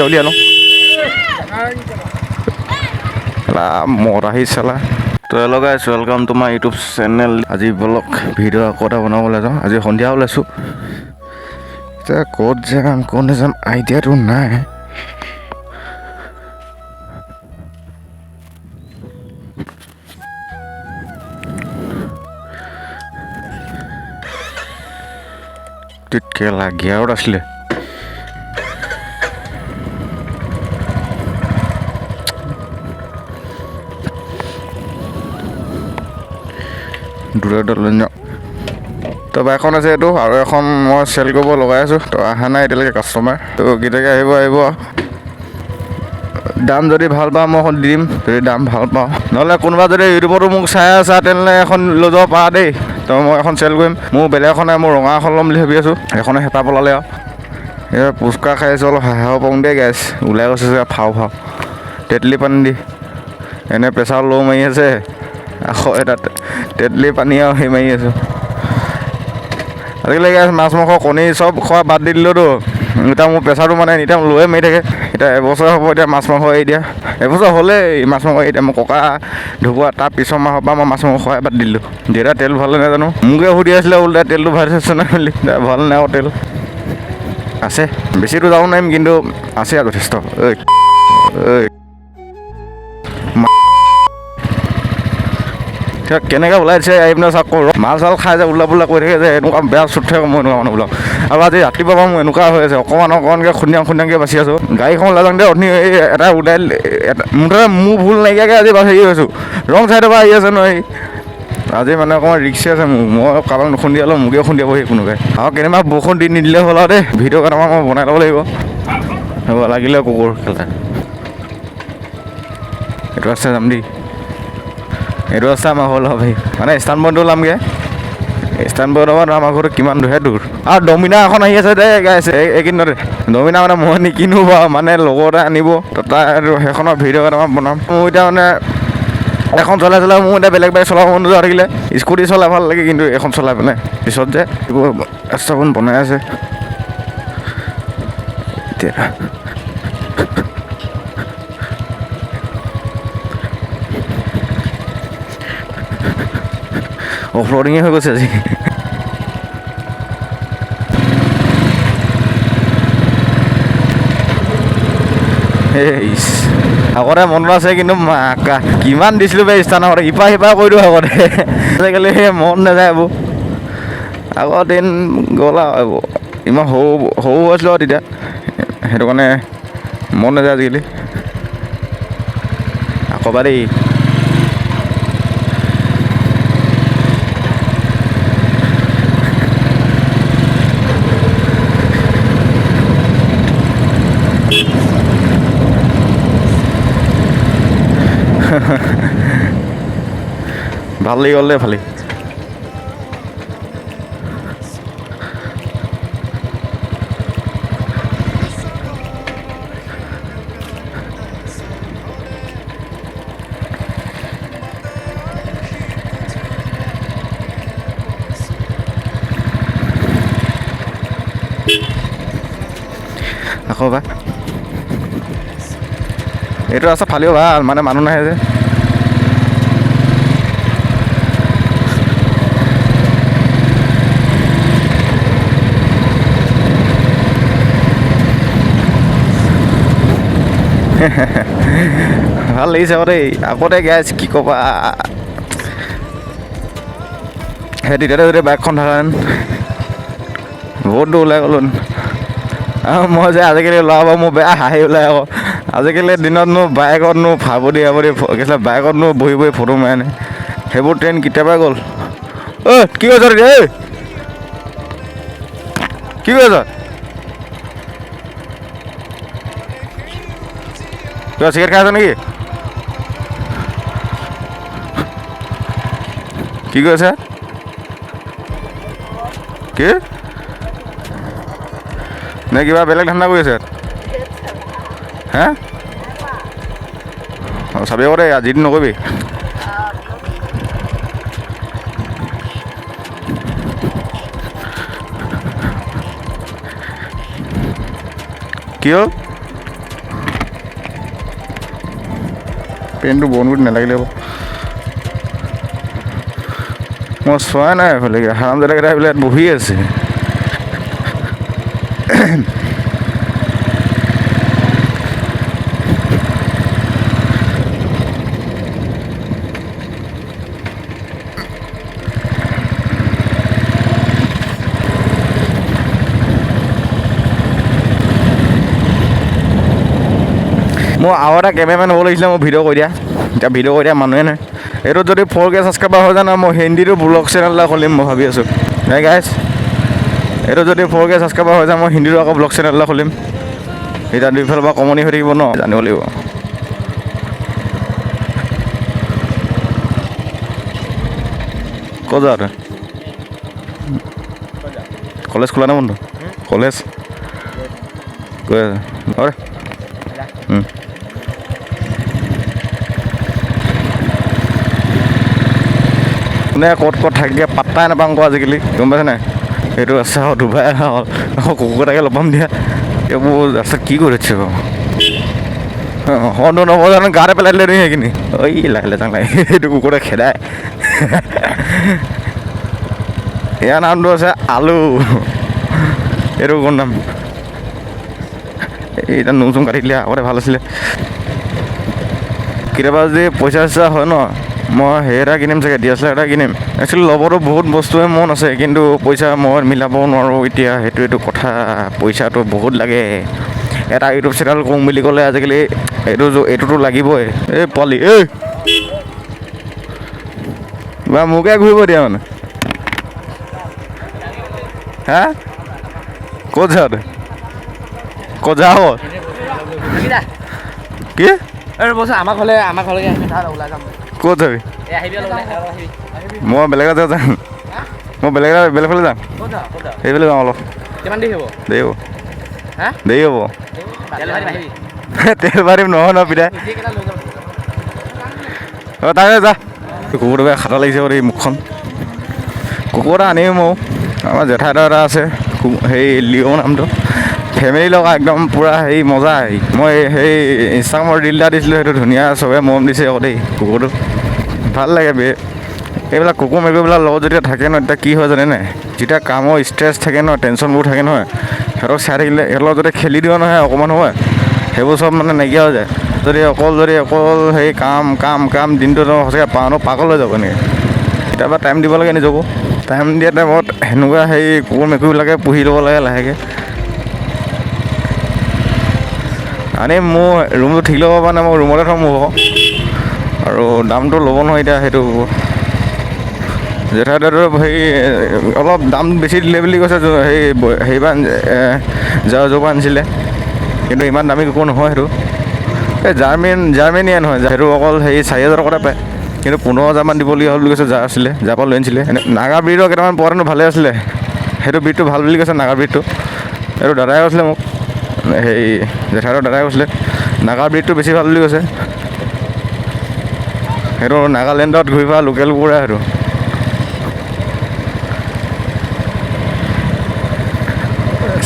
উলিয়াই লওঁ মত আহি চালা। তো হেল্ল' গাইছ, welcome to my YouTube channel. আজি ব্লগ ভিডিঅ' আকৌ এটা বনাবলৈ যাওঁ। আজি সন্ধিয়া ওলাইছোঁ। এতিয়া ক'ত যাম ক'ত নাযাম আইডিয়াটো নাই। কেলা গিয়াৰত আছিলে। দূৰত লৈ যাওঁ। তো বাইকখন আছে এইটো, আৰু এখন মই চেল কৰিব লগাই আছোঁ। তো অহা নাই এতিয়ালৈকে কাষ্টমাৰ। তো কেতিয়াকৈ আহিব। দাম যদি ভাল পাওঁ মই এখন দিম, যদি দাম ভাল পাওঁ। নহ'লে কোনোবা যদি ইউটিউবতো মোক চাই আছা তেনেহ'লে এখন লৈ যাব পাৰা দেই। তো মই এখন চেল কৰিম। মোৰ বেলেগ এখন নাই, মোৰ ৰঙা এখন ল'ম বুলি ভাবি আছোঁ। এখনে হেঁপাহ পলালে আৰু এয়া পুচকা খাই আছোঁ, অলপ হাঁহাও পাওঁ দেই গাইছ। ওলাই গৈছে যে ফাও তেতলি পানী দি। এনে প্ৰেছাৰ ল' মাৰি আছে, আকৌ এটা তেতলি পানী আৰু সেই মাৰি আছোঁ। আজিকালি গাইছ মাছ মাংস কণী চব খোৱা বাদ দি দিলোঁতো। এতিয়া মোৰ প্ৰেছাৰটো মানে এনি টাইম লৈয়ে মাৰি থাকে। এতিয়া এবছৰ হ'ব এতিয়া মাছ মাংস এৰি দিয়া। এবছৰ হ'লেই মাছ মাংস এৰি দিয়া। মোৰ ককা ঢুকোৱা তাৰ পিছৰ মাহৰ পৰা মই মাছ মাংস খোৱাই বাদ দিলোঁ। দেউতা তেল ভৰালে নাজানো, মোকে সুধি আছিলে ওলোটাই তেলটো ভৰাই থৈছে নাই বুলি। ভৰালে নাই আকৌ তেল। আছে বেছিটো যাব নোৱাৰিম, কিন্তু আছে আৰু যথেষ্ট। কেনেকৈ ওলাইছে আহি পিনে চাওক। মাল চাল খাই যে উল্লা পুল্লা কৰি থাকে যে, এনেকুৱা বেয়া চুট থাকে মই এনেকুৱা মানুহবিলাক। আৰু আজি ৰাতিপুৱা পৰা মোৰ এনেকুৱা হৈ আছে, অকণমানকৈ খুন্দিয়াকৈ বাচি আছোঁ। গাড়ীখন ওলাই যাওঁতে অথনি এই এটা ওলাই মুঠতে মোৰ ভুল নাইকিয়াকৈ আজি হেৰি হৈছোঁ। ৰং চাইডৰ পৰা আহি আছে নহয়। আজি মানে অকণমান ৰিক্সি আছে মোৰ। মই কাৰোবাক নুখুন্দিয়ালেও মোকে খুন্দিয়াবহি কোনোবাই। আৰু কেনেবা বৰষুণ দি নিদিলে হ'ল আৰু দেই। ভিডিঅ' কেইটামান মই বনাই ল'ব লাগিব। হ'ব লাগিলে কুকুৰ খেলা। এইটো ৰাস্তা যাম দেই। এইটো ৰাস্তা আমাৰ হ'ল ভাই, মানে ষ্টান পইণ্টটো ওলামগৈ। ষ্টান পইণ্টৰ পৰা আমাৰ ঘৰটো কিমান দূৰহে দূৰ। আৰু ডমিনা এখন আহি আছে দে গাইছে এইকেইদিনতে। ডমিনা মানে মই নিকিনো বাৰু, মানে লগৰ এটা আনিব। তাৰ সেইখনৰ ভিডিঅ' কেইটামান বনাম। মোৰ এতিয়া মানে এখন চলাই মোৰ এতিয়া বেলেগ বাইক চলাব মন নোযোৱা থাকিলে। স্কুটি চলাই ভাল লাগে, কিন্তু এখন চলাই পেলাই পিছত যে এইবোৰ ৰাস্তাখন বনাই আছে এতিয়া। অফৰডিঙে হৈ গৈছে আজি। আগতে মনত আছে, কিন্তু মাকা কিমান দিছিলোঁ বে স্থানত ইপা সিপা কৰি দিওঁ আগতে। আজিকালি মন নাযায় এইবোৰ। আগৰ দিন গ'ল আৰু এইবোৰ। ইমান সৰু আছিলোঁ আৰু তেতিয়া, সেইটো কাৰণে মন নাযায় আজিকালি। আকৌ বা দেই ভাল লাগি গ'ল দেই ভালেই। আকৌ বা এইটো ৰাস্তা ফালিও ভাল, মানে মানুহ নাহে যে। ভাল লাগিছে আকৌ দেই। আগতে গাইছ কি ক'বা, সেই তেতিয়াতে যদি বাইকখন থাকেন বহুত দূৰ ওলাই গ'লো। আৰু মই যে আজিকালি ল'ৰাবোৰ মোৰ বেয়া হাঁহি ওলাই আকৌ। আজিকালি দিনতনো বাইকতনো ভাবদি বাইকতনো বহি ফটো মাৰে নে। সেইবোৰ ট্ৰেইন কেতিয়াবাই গ'ল। কি কৈছ তেতিয়া কি কৈছ? কিবা চিগাৰেট খাই আছ নেকি? কি কৈছে? কি নে কিবা বেলেগ ধান্দা কৰি আছে? হে অঁ চাবি আকৌ দেই, আজিটো নকৰিবি। কি হ'ল পেনটো বন্ধ কৰি নালাগিলে হ'ব মই চোৱাই নাই এইফালে হাৰামজাদাকেইটা এইফালে ইয়াত বহি আছে মই আৰু এটা কেমেৰামেন হ'ব লাগিছিলে মই ভিডিঅ' কৰি দিয়া এতিয়া ভিডিঅ' কৰি দিয়া মানুহে নাই এইটোত যদি 4K ছাবস্ক্ৰাইবাৰ হৈ যায় ন মই হিন্দীটো ব্লগ চেনেল এটা খুলিম মই ভাবি আছোঁ নাই গাইজ এইটো যদি 4K ছাবস্ক্ৰাইবাৰ হৈ যায় মই হিন্দীটো আকৌ ব্লগ চেনেল এটা খুলিম এতিয়া দুইফালৰ পৰা কমনি হৈ থাকিব ন জানিব লাগিব ক'ত যাৱ তই কলেজ খোলা নাই বন্ধ কলেজ গৈ আছে কোনে ক'ত ক'ত থাকে পাত্তাই নাপাওঁ আকৌ আজিকালি গম পাইছে নাই সেইটো আছে আৰু ডুবাই আকৌ কুকুৰটাকে লগ পাম দিয়া এইবোৰ ৰাস্তাত কি কৰি আছে বাৰু হৰ্ণটো নবজানো জানো গাতে পেলাই দিলে সেইখিনি ঐ লাহে যাং নাই সেইটো কুকুৰে খেদাই ইয়াৰ নামটো আছে আলু এইটো কোন নাম এতিয়া নোম চোম কাটি দিলে আগতে ভাল আছিলে কেতিয়াবা যদি পইচা চইচা হয় ন মই সেই এটা কিনিম চাগে DSLR এটা কিনিম একচুৱেলি ল'বতো বহুত বস্তুৱে মন আছে কিন্তু পইচা মই মিলাব নোৱাৰোঁ এতিয়া সেইটোৱেতো কথা পইচাটো বহুত লাগে এটা ইউটিউব চেনেল কৰোঁ বুলি ক'লে আজিকালি এইটোতো লাগিবই এই পোৱালি এই বা মোকে ঘূৰিব দিয়া মানে হা ক'ত যাৱ তই ক'ত যাৱ কি আমাৰ ঘৰলৈকে ওলাই যাম ক'ত যাবি মই বেলেগ জেগাত যাম মই বেলেগ ফালে যাম সেইফালে যাওঁ অলপ কিমান দেৰি হ'ব দেৰি হ'ব হা দেৰি হ'ব তেল মাৰিম নহয় ন পিতাই অঁ তাকে যা কুকুৰটো বেয়া খাটা লাগিছে বাৰু এই মুখখন কুকুৰ এটা আনিম মই আমাৰ জেঠাই এটা আছে সেই লিঅ' নামটো ফেমিলি লগা একদম পূৰা হেৰি মজা মই সেই ইনষ্টাগ্ৰামৰ ৰিল এটা দিছিলোঁ সেইটো ধুনীয়া চবে মৰম দিছে আকৌ দেই কুকুৰটো ভাল লাগে বে এইবিলাক কুকুৰ মেকুৰীবিলাক লগত যেতিয়া থাকে ন তেতিয়া কি হয় জানে নাই যেতিয়া কামৰ ষ্ট্ৰেছ থাকে ন টেনশ্যনবোৰ থাকে নহয় সিহঁতক চাই থাকিলে সিহঁতৰ লগত যদি খেলি দিওঁ নহয় অকণমান সময় সেইবোৰ চব মানে নাইকিয়া হৈ যায় যদি অকল সেই কাম দিনটো সঁচাকৈ পাগল হৈ যাব এনেকৈ কেতিয়াবা টাইম দিব লাগে নিজকো টাইম দিয়া টাইমত সেনেকুৱা সেই কুকুৰ মেকুৰীবিলাকে পুহি ল'ব লাগে লাহেকৈ আনি মোৰ ৰুমটো ঠিক ল'ব পৰা নাই মই ৰুমতে থ'ম মোৰ আৰু দামটো ল'ব নহয় এতিয়া সেইটো জেঠাইদেউৰ হেৰি অলপ দাম বেছি দিলে বুলি কৈছে সেইবাৰ য'ৰ পৰা আনিছিলে কিন্তু ইমান দামী কুকুৰ নহয় সেইটো এই জাৰ্মেনিয়া নহয় সেইটো অকল হেৰি 4,000 টকাতে পায় কিন্তু 15,000 মান দিবলগীয়া হ'ল বুলি কৈছে যাৰ আছিলে যাৰ পৰা লৈ আনিছিলে নাগা ব্ৰীডৰ কেইটামান পোৱাহেঁতেনো ভালে আছিলে সেইটো ব্ৰীডটো ভাল বুলি কৈছে নাগা ব্ৰীডটো এইটো দাদাই কৈছিলে মোক হেৰি জেঠাইদেউৰ দাদাই কৈছিলে নাগা ব্ৰীডটো বেছি ভাল বুলি কৈছে সেইটো নাগালেণ্ডত ঘূৰি ফুৰা লোকেল কুকুৰা সেইটো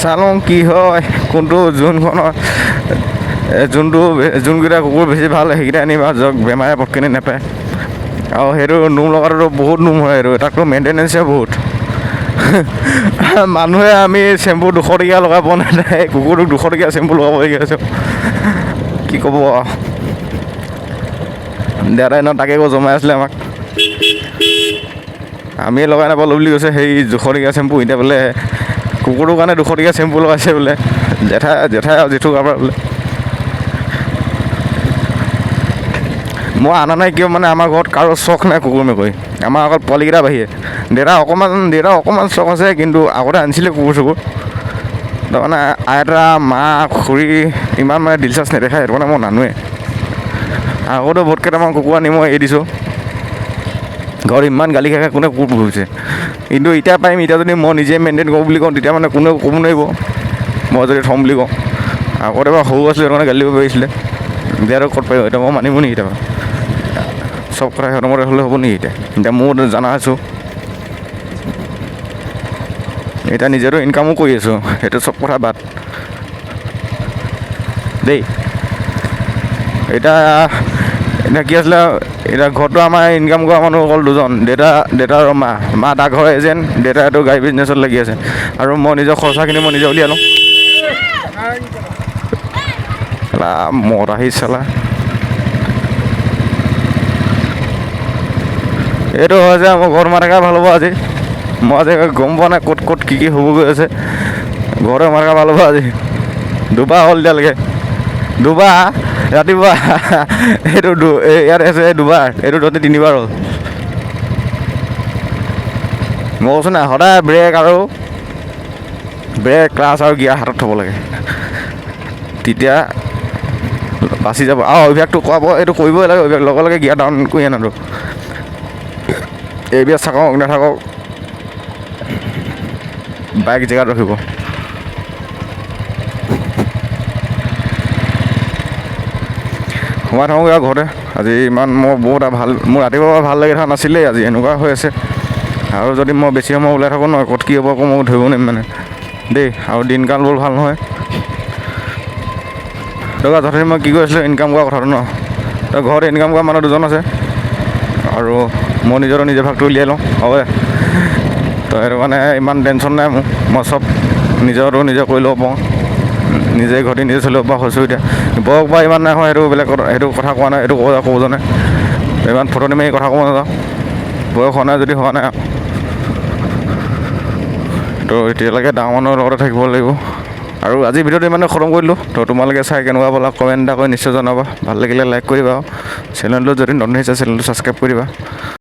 চাওঁ কি হয় কোনটো যোনকেইটা কুকুৰ বেছি ভাল সেইকেইটা আনিবা য'ত বেমাৰে পটকেনে নাপায় আৰু সেইটো নোম লগাটোতো বহুত নোম হয় সেইটো তাকতো মেইনটেনেঞ্চে বহুত মানুহে আমি চেম্পু 200 টকীয়া লগাব পোৱা নাই কুকুৰটোক 200 টকীয়া চেম্পু লগাবলগীয়া হৈছে কি ক'ব দাদাই ন তাকে আকৌ জমাই আছিলে আমাক আমিয়ে লগাই নাপালোঁ বুলি কৈছে সেই 200 টকীয়া চেম্পু এতিয়া বোলে কুকুৰটোৰ কাৰণে 200 টকীয়া চেম্পু লগাইছে বোলে জেঠাই আৰু জেঠু কাৰোবাৰ বোলে মই আনা নাই কিয় মানে আমাৰ ঘৰত কাৰো চখ নাই কুকুৰ মেকুৰী আমাৰ অকল পোৱালিকেইটা বাহিৰে দেউতা অকণমান চখ আছে কিন্তু আগতে আনিছিলে কুকুৰ চুকুৰ তাৰমানে আইতা মা খুৰী ইমান মানে দিলচাৰ্জ নেদেখায় সেইটো কাৰণে মই নানোৱে আগতে বহুত কেইটামান কুকুৰ আনি মই এৰি দিছোঁ ঘৰত ইমান গালি খাই কোনে কুকুৰ পুহিছে কিন্তু এতিয়া পাৰিম এতিয়া যদি মই নিজে মেইনটেইন কৰোঁ বুলি কওঁ তেতিয়া মানে কোনেও ক'ব নোৱাৰিব মই যদি থ'ম বুলি কওঁ আগতে বাৰু সৰু আছিলোঁ সেইটো কাৰণে গালি দিব পাৰিছিলে এতিয়াতো ক'ত পাৰিব এতিয়া মই মানিব নেকি কেতিয়াবা চব কথা সিহঁতৰ মতে হ'লে হ'ব নেকি এতিয়া ময়ো জনা আছোঁ এতিয়া নিজেতো ইনকামো কৰি আছোঁ সেইটো চব কথা বাদ দেই। এতিয়া কি আছিলে, এতিয়া ঘৰটো আমাৰ ইনকাম কৰা মানুহ অকল দুজন, দেউতা আৰু মা ডাকঘৰ এজেণ্ট, দেউতাইতো গাড়ী বিজনেছত লাগি আছে, আৰু মই নিজৰ খৰচাখিনি মই নিজে উলিয়াই লওঁ। মদ আহি চালা, এইটো হয় যে মই ঘৰত মাৰ থকা ভাল হ'ব আজি। মই আজি গম পোৱা নাই ক'ত কি হ'ব গৈ আছে। ঘৰতে মাৰ থকা ভাল হ'ব আজি। দুবাৰ হ'ল এতিয়ালৈকে, দুবাৰ ৰাতিপুৱা এইটো ইয়াত আছে দুবাৰ, এইটো তহঁতি তিনিবাৰ হ'ল। মই কৈছোঁ নাই, সদায় ব্ৰেক ক্লাছ আৰু গিয়াৰ হাতত থ'ব লাগে, তেতিয়া বাচি যাব। আৰু অভ্যাসটো এইটো কৰিবই লাগে, অভ্যাস লগে লগে গিয়াৰ ডাউন কৰি আনাতো। এইবিলাক থাকক নাথাকক, বাইক জেগাত ৰখিব। সোমাই থাকোঁগৈ আৰু ঘৰতে। আজি ইমান মোৰ ৰাতিপুৱা ভাল লাগি থকা নাছিলেই, আজি এনেকুৱা হৈ আছে। আৰু যদি মই বেছি সময় ওলাই থাকোঁ নহয়, ক'ত কি হ'ব আকৌ মই ধৰিব নোৱাৰিম মানে দেই। আৰু দিনকাল বৰ ভাল নহয়। তই যথেষ্ট মই কি কৰি আছিলোঁ, ইনকাম কৰা কথাটো ন। তই ঘৰত ইনকাম কৰা মানুহ দুজন আছে, আৰু মই নিজে ভাগটো উলিয়াই লওঁ। হয়, তই সেইটো কাৰণে ইমান টেনশ্যন নাই মোৰ। মই চব নিজে কৰি ল'ব পাৰোঁ, নিজে ঘৰতে নিজে চলিব পৰা হৈছোঁ এতিয়া। বয়স বা ইমান নাই হয়, সেইটো কথা কোৱা নাই, এইটো ক'ব জানে ইমান ফটো মাৰি কথা ক'ব নাযাওঁ। বয়স হোৱা নাই যদি হোৱা নাই, তো এতিয়ালৈকে ডাঙৰ মানুহৰ লগতে থাকিব লাগিব। আৰু আজি ভিডিঅ'টো ইমানে খতম কৰি দিলোঁ। তো তোমালোকে চাই কেনেকুৱা পালা কমেণ্ট এটা কৰি নিশ্চয় জনাবা। ভাল লাগিলে লাইক কৰিবা, আৰু চেনেলটো যদি নতুন আহিছে চেনেলটো ছাবস্ক্ৰাইব কৰি দিবা।